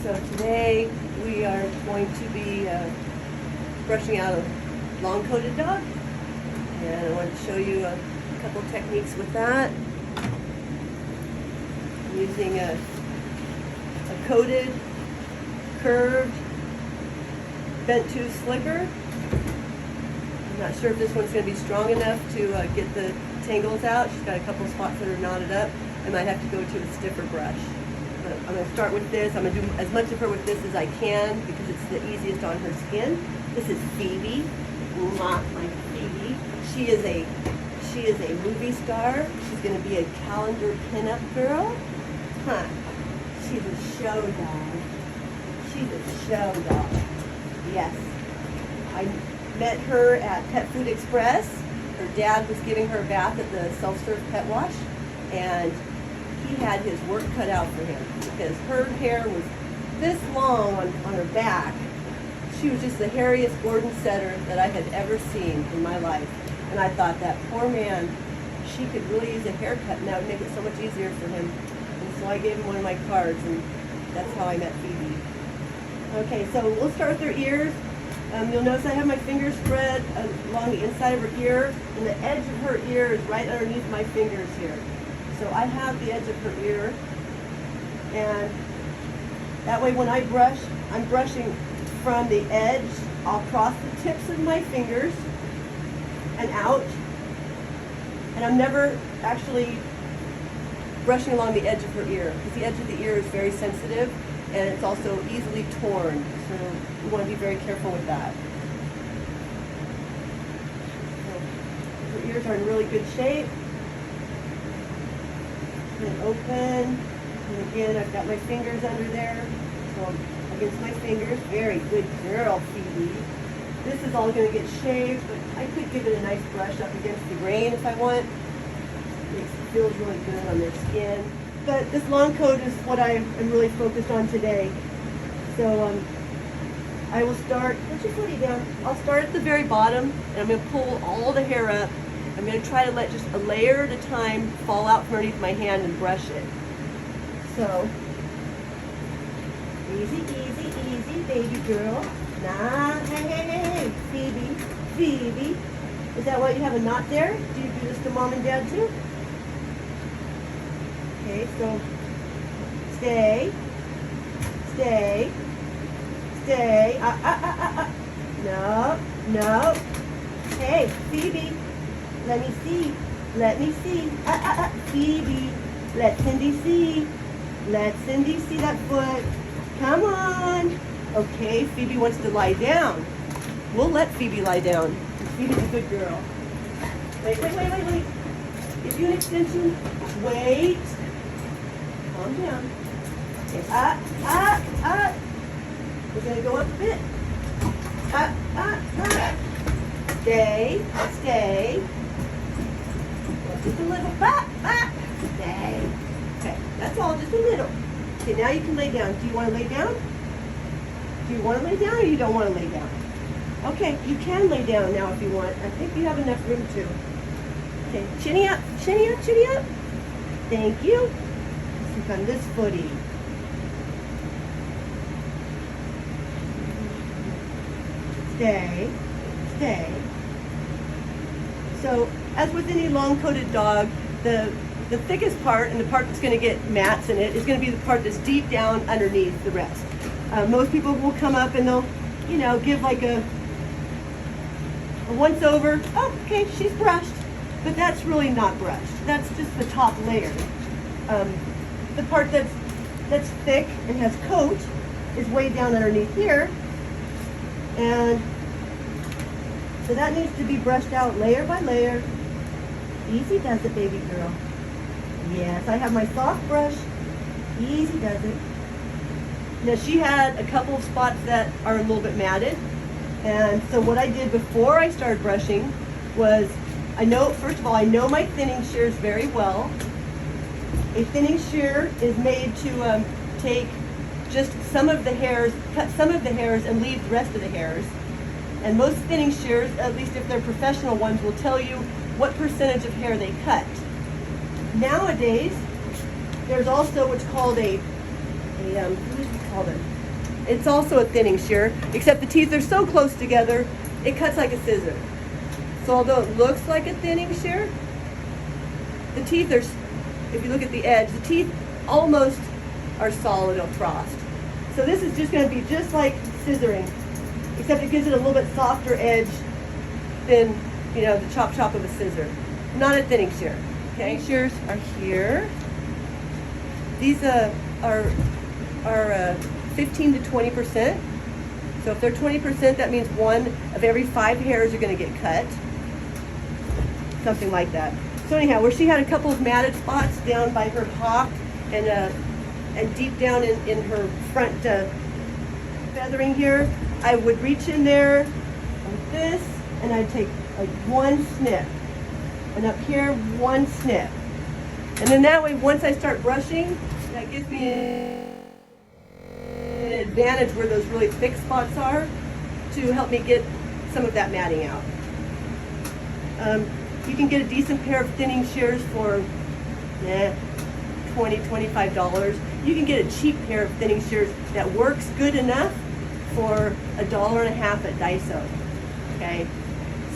So today we are going to be brushing out a long-coated dog, and I want to show you a couple techniques with that. I'm using a coated, curved, bent tooth slicker. I'm not sure if this one's going to be strong enough to get the tangles out. She's got a couple spots that are knotted up. I might have to go to a stiffer brush. But I'm going to start with this. I'm going to do as much of her with this as I can because it's the easiest on her skin. This is Phoebe, my Phoebe. She is a movie star. She's going to be a calendar pinup girl. Huh. She's a show dog. She's a show dog. Yes. I met her at Pet Food Express. Her dad was giving her a bath at the self-serve pet wash, and he had his work cut out for him because her hair was this long on her back. She was just the hairiest Gordon setter that I had ever seen in my life. And I thought, that poor man, she could really use a haircut, and that would make it so much easier for him. And so I gave him one of my cards, and that's how I met Phoebe. Okay, so we'll start with her ears. You'll notice I have my fingers spread along the inside of her ear, and the edge of her ear is right underneath my fingers here. So I have the edge of her ear, and that way when I brush, I'm brushing from the edge across the tips of my fingers and out, and I'm never actually brushing along the edge of her ear because the edge of the ear is very sensitive and it's also easily torn, so we want to be very careful with that. So her ears are in really good shape. And open, and again I've got my fingers under there, so against my fingers. Very good girl, Phoebe. This is all going to get shaved, but I could give it a nice brush up against the grain if I want. It feels really good on their skin. But this long coat is what I am really focused on today. So I will start, let's just lay it down. I'll start at the very bottom, and I'm going to pull all the hair up. I'm going to try to let just a layer at a time fall out from underneath my hand and brush it. So, easy, easy, easy, baby girl. Nah, hey, Phoebe, Phoebe. Is that why you have a knot there? Do you do this to mom and dad too? Okay, so stay, stay, stay. No, no. Hey, Phoebe. Let me see. Let me see. Phoebe. Let Cindy see. Let Cindy see that foot. Come on. Okay, Phoebe wants to lie down. We'll let Phoebe lie down. Phoebe's a good girl. Wait. Give you an extension. Wait. Calm down. Okay. We're going to go up a bit. Stay. Stay. Just a little, stay. Okay, that's all, just a little. Okay, now you can lay down. Do you want to lay down? Do you want to lay down or you don't want to lay down? Okay, you can lay down now if you want. I think you have enough room to. Okay, chinny up, chinny up, chinny up. Thank you. Let's look on this footy. Stay, stay. So, as with any long-coated dog, the thickest part and the part that's going to get mats in it is going to be the part that's deep down underneath the rest. Most people will come up and they'll, give like a once-over. Oh, okay, she's brushed, but that's really not brushed. That's just the top layer. The part that's thick and has coat is way down underneath here, and so that needs to be brushed out layer by layer. Easy does it, baby girl. Yes, I have my soft brush. Easy does it. Now she had a couple of spots that are a little bit matted. And so what I did before I started brushing was, first of all, I know my thinning shears very well. A thinning shear is made to take just some of the hairs, cut some of the hairs and leave the rest of the hairs. And most thinning shears, at least if they're professional ones, will tell you what percentage of hair they cut. Nowadays, there's also what's called a what do you call it? It's also a thinning shear, except the teeth are so close together, it cuts like a scissor. So although it looks like a thinning shear, the teeth are, if you look at the edge, the teeth almost are solid or crossed. So this is just going to be just like scissoring, except it gives it a little bit softer edge than, you know, the chop of a scissor. Not a thinning shear. Okay, shears are here. These are 15 to 20%. So if they're 20%, that means 1 of every 5 hairs are going to get cut. Something like that. So anyhow, where she had a couple of matted spots down by her hock and deep down in her front feathering here, I would reach in there like this, and I'd take like 1 snip. And up here, 1 snip. And then that way, once I start brushing, that gives me an advantage where those really thick spots are to help me get some of that matting out. You can get a decent pair of thinning shears for $20, $25. You can get a cheap pair of thinning shears that works good enough for $1.50 at Daiso. Okay,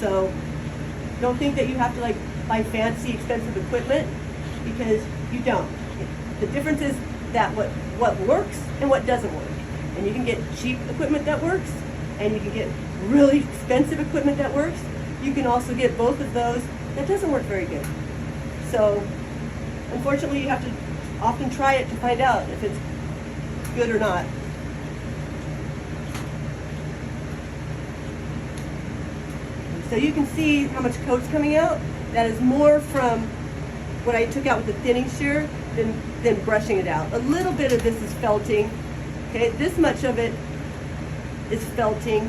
so don't think that you have to like buy fancy, expensive equipment, because you don't. The difference is that what works and what doesn't work. And you can get cheap equipment that works, and you can get really expensive equipment that works. You can also get both of those that doesn't work very good. So unfortunately, you have to often try it to find out if it's good or not. So you can see how much coat's coming out. That is more from what I took out with the thinning shear than brushing it out. A little bit of this is felting. Okay, this much of it is felting.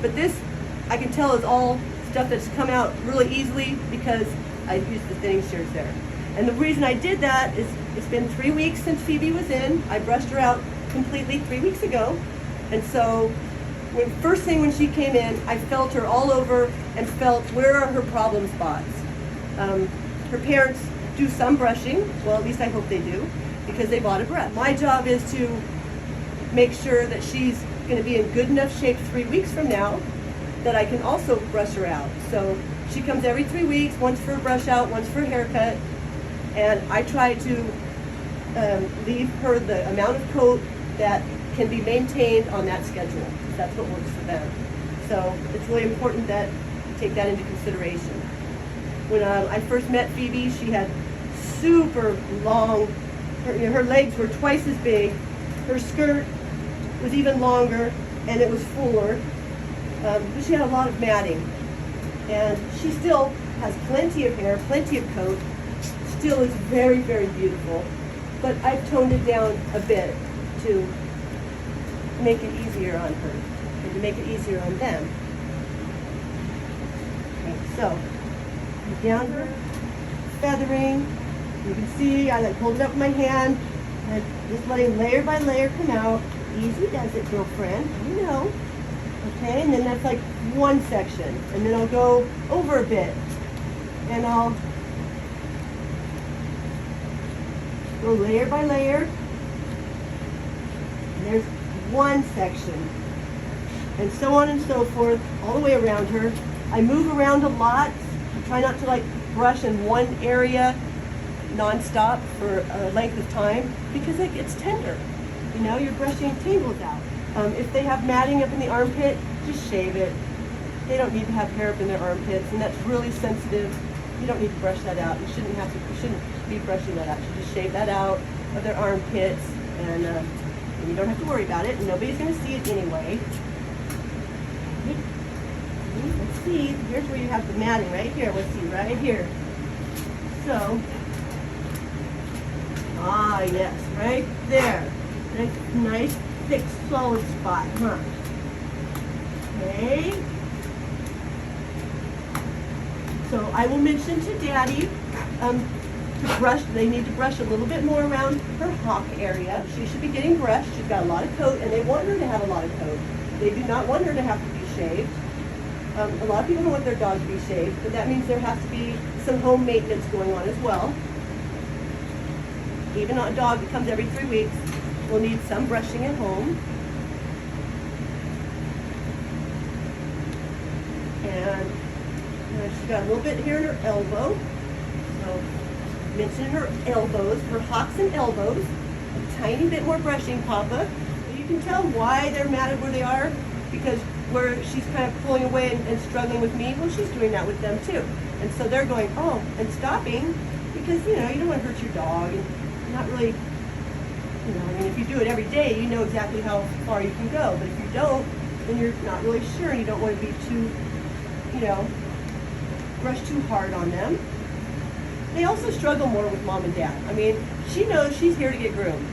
But this, I can tell, is all stuff that's come out really easily because I used the thinning shears there. And the reason I did that is it's been 3 weeks since Phoebe was in. I brushed her out completely 3 weeks ago. And so first thing when she came in, I felt her all over and felt where are her problem spots. Her parents do some brushing, well, at least I hope they do, because they bought a brush. My job is to make sure that she's going to be in good enough shape 3 weeks from now that I can also brush her out. So she comes every 3 weeks, once for a brush out, once for a haircut, and I try to leave her the amount of coat that can be maintained on that schedule. That's what works for them. So it's really important that you take that into consideration. When I first met Phoebe, she had super long, her legs were twice as big, her skirt was even longer, and it was fuller. But she had a lot of matting. And she still has plenty of hair, plenty of coat, still is very, very beautiful. But I've toned it down a bit to make it easier on her and to make it easier on them. Okay, so down her feathering, you can see I like hold it up with my hand and just letting layer by layer come out. Easy does it, girlfriend. You know. Okay, and then that's like one section, and then I'll go over a bit, and I'll go layer by layer. And there's one section, and so on and so forth, all the way around her. I move around a lot. I try not to like brush in one area non-stop for a length of time because it gets tender. You know, you're brushing tangles out. If they have matting up in the armpit, just shave it. They don't need to have hair up in their armpits, and that's really sensitive. You don't need to brush that out. You shouldn't be brushing that out. You just shave that out of their armpits, and you don't have to worry about it. And nobody's going to see it anyway. Let's see. Here's where you have the matting right here. Let's see right here. So, yes, right there. Nice thick, solid spot, huh? Okay. So I will mention to Daddy to brush. They need to brush a little bit more around her hock area. She should be getting brushed. She's got a lot of coat, and they want her to have a lot of coat. They do not want her to have to be shaved. A lot of people don't want their dog to be shaved, but that means there has to be some home maintenance going on as well. Even a dog that comes every 3 weeks will need some brushing at home. And she's got a little bit here in her elbow. So mention her elbows, her hocks and elbows. A tiny bit more brushing, Papa. You can tell why they're mad at where they are, because where she's kind of pulling away and struggling with me, well, she's doing that with them too. And so they're going, oh, and stopping, because, you don't want to hurt your dog, and not really, if you do it every day, you know exactly how far you can go. But if you don't, then you're not really sure, and you don't want to be too, brush too hard on them. They also struggle more with mom and dad. She knows she's here to get groomed.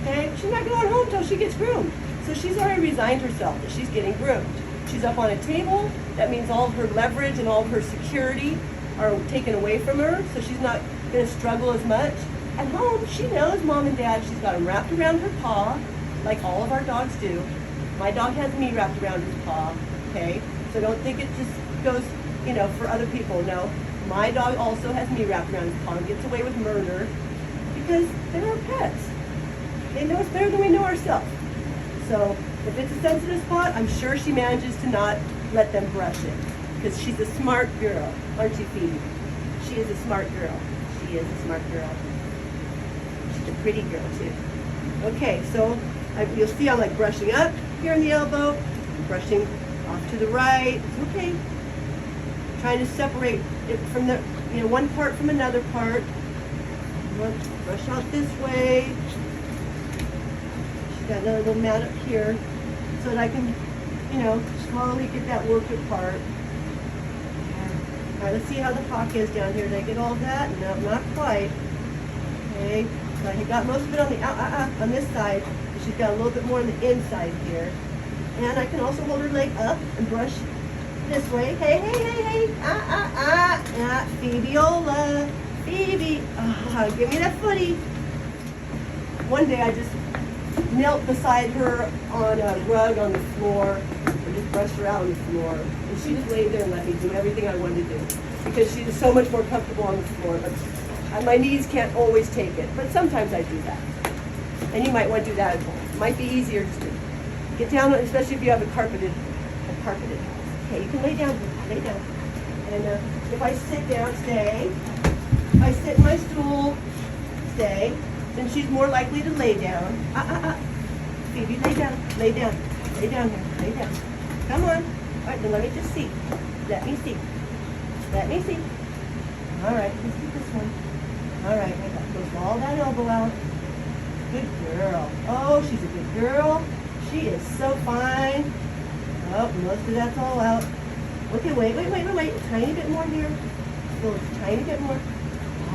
Okay? She's not going home until she gets groomed. So she's already resigned herself that she's getting groomed. She's up on a table. That means all of her leverage and all of her security are taken away from her, so she's not going to struggle as much. At home, she knows mom and dad. She's got them wrapped around her paw, like all of our dogs do. My dog has me wrapped around his paw, okay? So don't think it just goes, for other people. No, my dog also has me wrapped around his paw and gets away with murder because they're our pets. They know us better than we know ourselves. So if it's a sensitive spot, I'm sure she manages to not let them brush it, because she's a smart girl, aren't you, Phoebe? She is a smart girl. She is a smart girl. She's a pretty girl, too. Okay, so you'll see I'm like brushing up here in the elbow, brushing off to the right. It's okay. Trying to separate it from the, one part from another part. Brush out this way. She's got another little mat up here so that I can, slowly get that worked apart. All right, let's see how the hock is down here. Did I get all of that? No, not quite. Okay, so I got most of it on the on this side. She's got a little bit more on the inside here. And I can also hold her leg up and brush this way. Hey, Phoebeola, Phoebe, give me that footy. One day I just knelt beside her on a rug on the floor and just brushed her out on the floor. And she just laid there and let me do everything I wanted to do, because she was so much more comfortable on the floor. But my knees can't always take it, but sometimes I do that. And you might want to do that at home. It might be easier just to get down, especially if you have a carpeted house. Okay, you can lay down. And if I sit down, stay. If I sit in my stool, stay. Then she's more likely to lay down. Phoebe, lay down. Lay down here. Come on. All right, then let me just see. Let me see. All right, let's get this one. All right, I got to push all that elbow out. Good girl. Oh, she's a good girl. She is so fine. Oh, most of that's all out. Okay, wait. A tiny bit more here. Still a tiny bit more.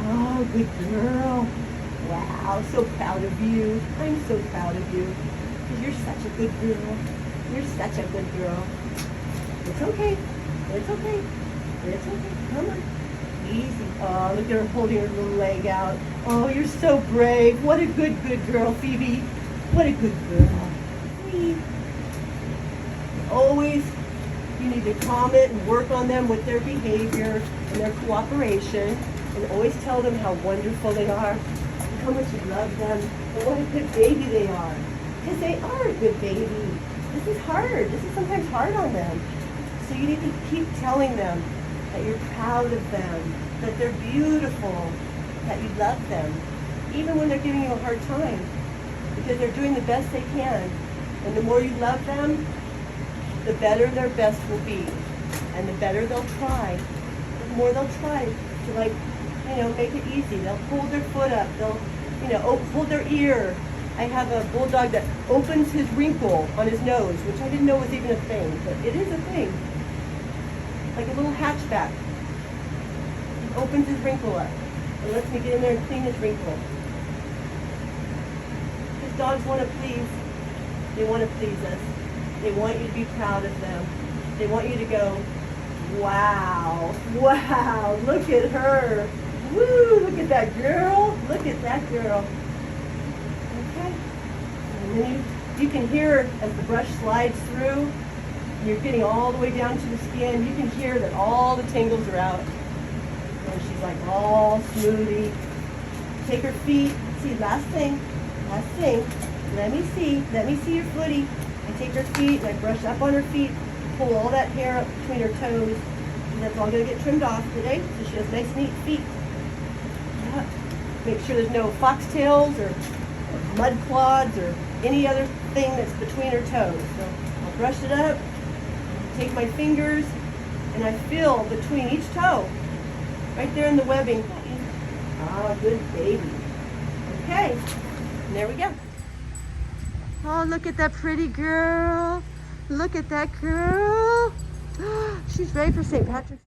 Oh, good girl. Wow, so proud of you. I'm so proud of you. Because you're such a good girl. You're such a good girl. It's okay. Come on. Easy. Oh, look at her holding her little leg out. Oh, you're so brave. What a good girl, Phoebe. What a good girl. Always, you need to comment and work on them with their behavior and their cooperation, and always tell them how wonderful they are, and how much you love them, and what a good baby they are. Because they are a good baby. This is hard. This is sometimes hard on them. So you need to keep telling them that you're proud of them, that they're beautiful, that you love them, even when they're giving you a hard time, because they're doing the best they can. And the more you love them, the better their best will be. And the better they'll try. The more they'll try to make it easy. They'll hold their foot up. They'll, hold their ear. I have a bulldog that opens his wrinkle on his nose, which I didn't know was even a thing, but it is a thing. Like a little hatchback. He opens his wrinkle up and lets me get in there and clean his wrinkle. Because dogs want to please. They want to please us. They want you to be proud of them. They want you to go, wow, look at her. Woo, look at that girl. Okay. And then you can hear as the brush slides through, you're getting all the way down to the skin, you can hear that all the tangles are out. And she's like all smoothie. Take her feet, see, last thing. Let me see your footy. I take her feet and I brush up on her feet, pull all that hair up between her toes, and that's all gonna get trimmed off today, so she has nice, neat feet. Yeah. Make sure there's no foxtails or mud clods or any other thing that's between her toes. So I'll brush it up, take my fingers, and I feel between each toe, right there in the webbing. Ah, good baby. Okay, and there we go. Oh, look at that pretty girl. Look at that girl. She's ready for St. Patrick's.